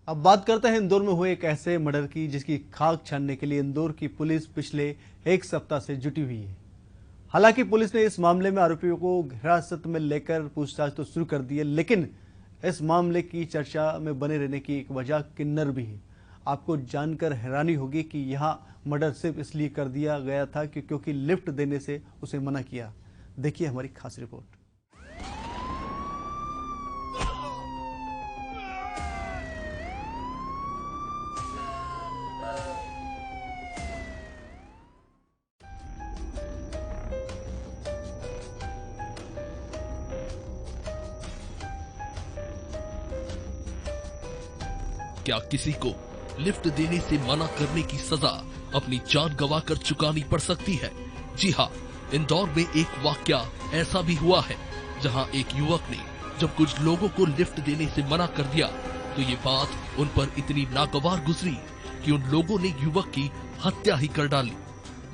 अब बात करते हैं इंदौर में हुए एक ऐसे मर्डर की जिसकी खाक छानने के लिए इंदौर की पुलिस पिछले एक सप्ताह से जुटी हुई है। हालांकि पुलिस ने इस मामले में आरोपियों को हिरासत में लेकर पूछताछ तो शुरू कर दी है, लेकिन इस मामले की चर्चा में बने रहने की एक वजह किन्नर भी है। आपको जानकर हैरानी होगी कि यहां मर्डर सिर्फ इसलिए कर दिया गया था क्योंकि लिफ्ट देने से उसे मना किया। देखिए हमारी खास रिपोर्ट। क्या किसी को लिफ्ट देने से मना करने की सजा अपनी जान गंवाकर चुकानी पड़ सकती है? जी हाँ, इंदौर में एक वाकया ऐसा भी हुआ है जहां एक युवक ने जब कुछ लोगों को लिफ्ट देने से मना कर दिया तो ये बात उन पर इतनी नागवार गुजरी कि उन लोगों ने युवक की हत्या ही कर डाली।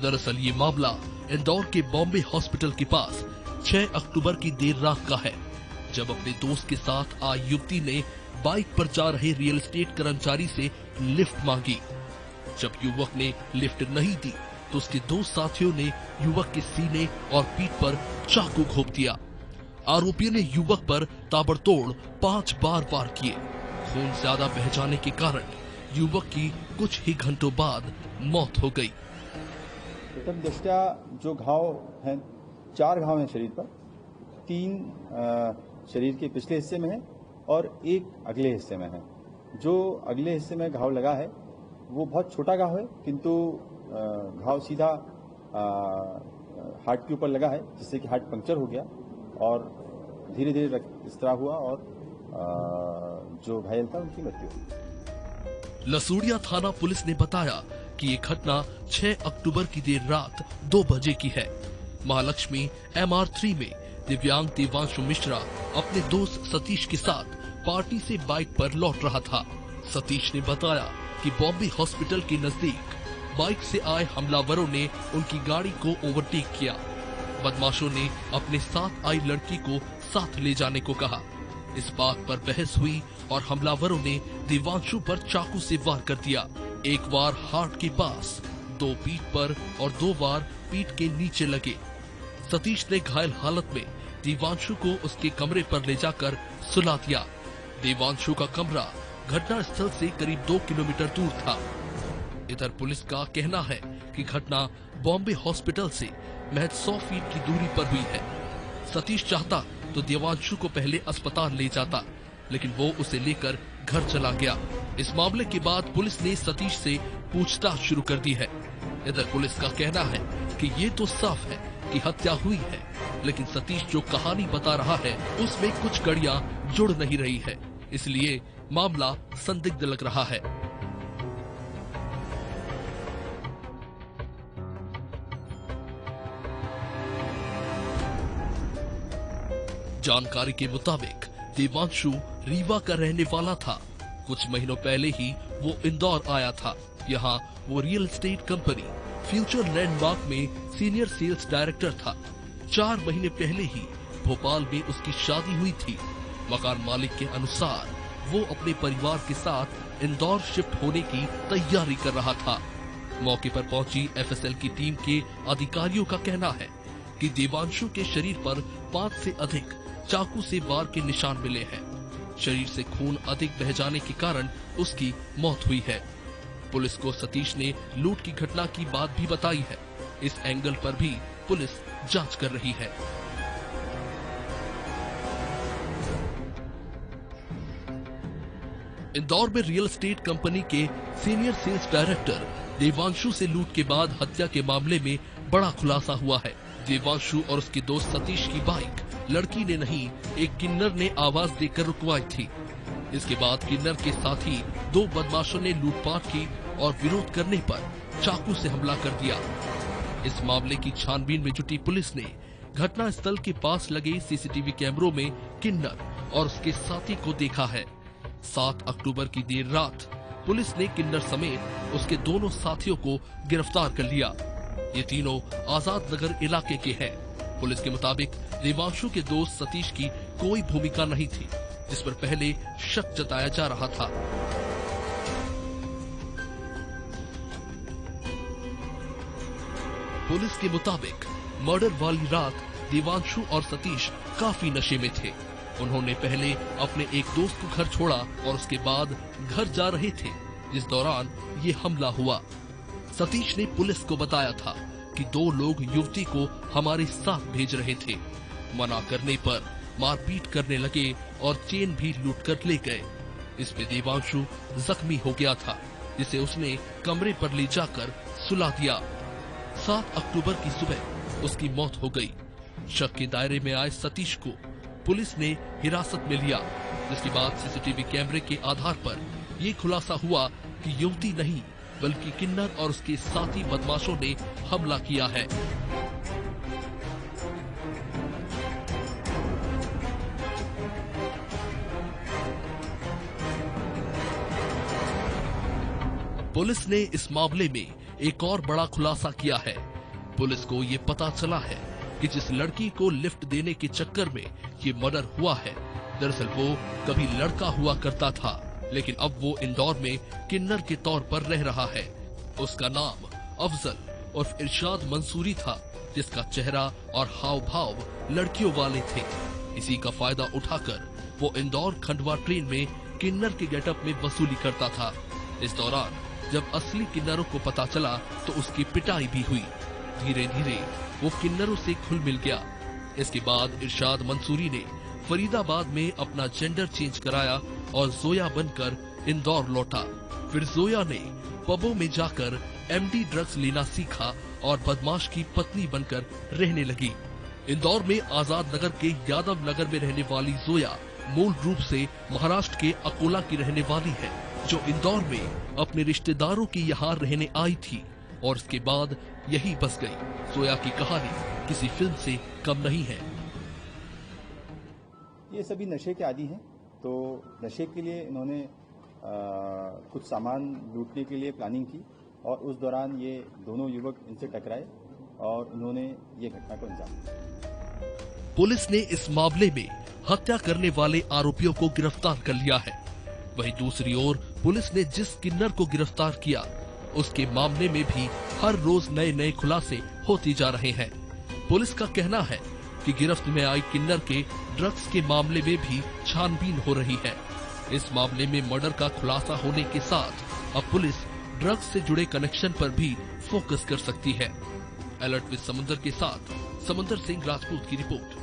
दरअसल ये मामला इंदौर के बॉम्बे हॉस्पिटल के पास 6 अक्टूबर की देर रात का है, जब अपने दोस्त के साथ आई युवती ने बाइक पर जा रहे रियल एस्टेट कर्मचारी से लिफ्ट मांगी। जब युवक ने लिफ्ट नहीं दी तो उसके दो साथियों ने युवक के सीने और पीठ पर चाकू घोंप दिया। आरोपियों ने युवक पर ताबड़तोड़ 5 बार वार किए। खून ज्यादा बह जाने के कारण युवक की कुछ ही घंटों बाद मौत हो गई। प्रथम दृष्टया जो घाव हैं, 4 घाव हैं शरीर पर, 3 शरीर के पिछले हिस्से में है और 1 अगले हिस्से में है। जो अगले हिस्से में घाव लगा है वो बहुत छोटा घाव है, किंतु घाव सीधा हार्ट के ऊपर लगा है, जिससे कि हार्ट पंक्चर हो गया और धीरे धीरे रक्तस्राव हुआ और जो घायल था उनकी मृत्यु हुई। लसूड़िया थाना पुलिस ने बताया कि ये घटना 6 अक्टूबर की देर रात 2 बजे की है। महालक्ष्मी MR3 में दिव्यांग देवांशु मिश्रा अपने दोस्त सतीश के साथ पार्टी से बाइक पर लौट रहा था। सतीश ने बताया कि बॉम्बे हॉस्पिटल के नजदीक बाइक से आए हमलावरों ने उनकी गाड़ी को ओवरटेक किया। बदमाशों ने अपने साथ आई लड़की को साथ ले जाने को कहा। इस बात पर बहस हुई और हमलावरों ने देवांशु पर चाकू से वार कर दिया। 1 बार हार्ट के पास, 2 पीठ पर और 2 बार पीठ के नीचे लगे। सतीश ने घायल हालत में देवांशु को उसके कमरे पर ले जाकर सुला दिया। देवांशु का कमरा घटना स्थल से करीब 2 किलोमीटर दूर था। इधर पुलिस का कहना है कि घटना बॉम्बे हॉस्पिटल से महज 100 फीट की दूरी पर हुई है। सतीश चाहता तो देवांशु को पहले अस्पताल ले जाता, लेकिन वो उसे लेकर घर चला गया। इस मामले के बाद पुलिस ने सतीश से पूछताछ शुरू कर दी है। इधर पुलिस का कहना है कि ये तो साफ है कि हत्या हुई है, लेकिन सतीश जो कहानी बता रहा है उसमें कुछ कड़ियां जुड़ नहीं रही है, इसलिए मामला संदिग्ध लग रहा है। जानकारी के मुताबिक देवांशु रीवा का रहने वाला था। कुछ महीनों पहले ही वो इंदौर आया था। यहाँ वो real estate company future landmark में सीनियर सेल्स डायरेक्टर था। 4 महीने पहले ही भोपाल में उसकी शादी हुई थी। मकान मालिक के अनुसार वो अपने परिवार के साथ इंदौर शिफ्ट होने की तैयारी कर रहा था। मौके पर पहुंची FSL की टीम के अधिकारियों का कहना है कि देवांशु के शरीर पर 5 से अधिक चाकू से वार के निशान मिले हैं। शरीर से खून अधिक बह जाने के कारण उसकी मौत हुई है। पुलिस को सतीश ने लूट की घटना की बात भी बताई है। इस एंगल पर भी पुलिस जांच कर रही है। इंदौर में रियल एस्टेट कंपनी के सीनियर सेल्स डायरेक्टर देवांशु से लूट के बाद हत्या के मामले में बड़ा खुलासा हुआ है। देवांशु और उसके दोस्त सतीश की बाइक लड़की ने नहीं, एक किन्नर ने आवाज देकर रुकवाई थी। इसके बाद किन्नर के साथी 2 बदमाशों ने लूटपाट की और विरोध करने पर चाकू से हमला कर दिया। इस मामले की छानबीन में जुटी पुलिस ने घटना स्थल के पास लगे CCTV कैमरों में किन्नर और उसके साथी को देखा है। 7 अक्टूबर की देर रात पुलिस ने किन्नर समेत उसके दोनों साथियों को गिरफ्तार कर लिया। ये तीनों आजाद नगर इलाके के हैं। पुलिस के मुताबिक देवांशु के दोस्त सतीश की कोई भूमिका नहीं थी, जिस पर पहले शक जताया जा रहा था। पुलिस के मुताबिक मर्डर वाली रात देवांशु और सतीश काफी नशे में थे। उन्होंने पहले अपने एक दोस्त को घर छोड़ा और उसके बाद घर जा रहे थे, जिस दौरान ये हमला हुआ। सतीश ने पुलिस को बताया था कि 2 लोग युवती को हमारे साथ भेज रहे थे। मना करने पर मारपीट करने लगे और चेन भी लूट कर ले गए। इसमें देवांशु जख्मी हो गया था, जिसे उसने कमरे पर ले जाकर सुला दिया। 7 अक्टूबर की सुबह उसकी मौत हो गई। शक के दायरे में आए सतीश को पुलिस ने हिरासत में लिया, जिसके बाद सीसीटीवी कैमरे के आधार पर ये खुलासा हुआ कि युवती नहीं बल्कि किन्नर और उसके साथी बदमाशों ने हमला किया है। पुलिस ने इस मामले में एक और बड़ा खुलासा किया है। पुलिस को ये पता चला है कि जिस लड़की को लिफ्ट देने के चक्कर में ये मर्डर हुआ है, दरअसल वो कभी लड़का हुआ करता था, लेकिन अब वो इंदौर में किन्नर के तौर पर रह रहा है। उसका नाम अफजल उर्फ इरशाद मंसूरी था, जिसका चेहरा और हाव भाव लड़कियों वाले थे। इसी का फायदा उठाकर वो इंदौर खंडवा ट्रेन में किन्नर के गेटअप में वसूली करता था। इस दौरान जब असली किन्नरों को पता चला तो उसकी पिटाई भी हुई। धीरे धीरे वो किन्नरों से घुल मिल गया। इसके बाद इरशाद मंसूरी ने फरीदाबाद में अपना जेंडर चेंज कराया और जोया बनकर इंदौर लौटा। फिर जोया ने पबों में जाकर एमडी ड्रग्स लेना सीखा और बदमाश की पत्नी बनकर रहने लगी। इंदौर में आजाद नगर के यादव नगर में रहने वाली जोया मूल रूप से महाराष्ट्र के अकोला की रहने वाली है, जो इंदौर में अपने रिश्तेदारों के यहाँ रहने आई थी और इसके बाद यही बस गई। जोया की कहानी किसी फिल्म से कम नहीं है। ये सभी नशे के आदी हैं, तो नशे के लिए इन्होंने कुछ सामान लूटने के लिए प्लानिंग की और उस दौरान ये दोनों युवक इनसे टकराए और उन्होंने ये घटना को अंजाम दिया। पुलिस ने इस मामले में हत्या करने वाले आरोपियों को गिरफ्तार कर लिया है। वहीं दूसरी ओर पुलिस ने जिस किन्नर को गिरफ्तार किया, उसके मामले में भी हर रोज नए नए खुलासे होते जा रहे हैं। पुलिस का कहना है कि गिरफ्त में आई किन्नर के ड्रग्स के मामले में भी छानबीन हो रही है। इस मामले में मर्डर का खुलासा होने के साथ अब पुलिस ड्रग्स से जुड़े कनेक्शन पर भी फोकस कर सकती है। अलर्ट विद समंदर के साथ समंदर सिंह राजपूत की रिपोर्ट।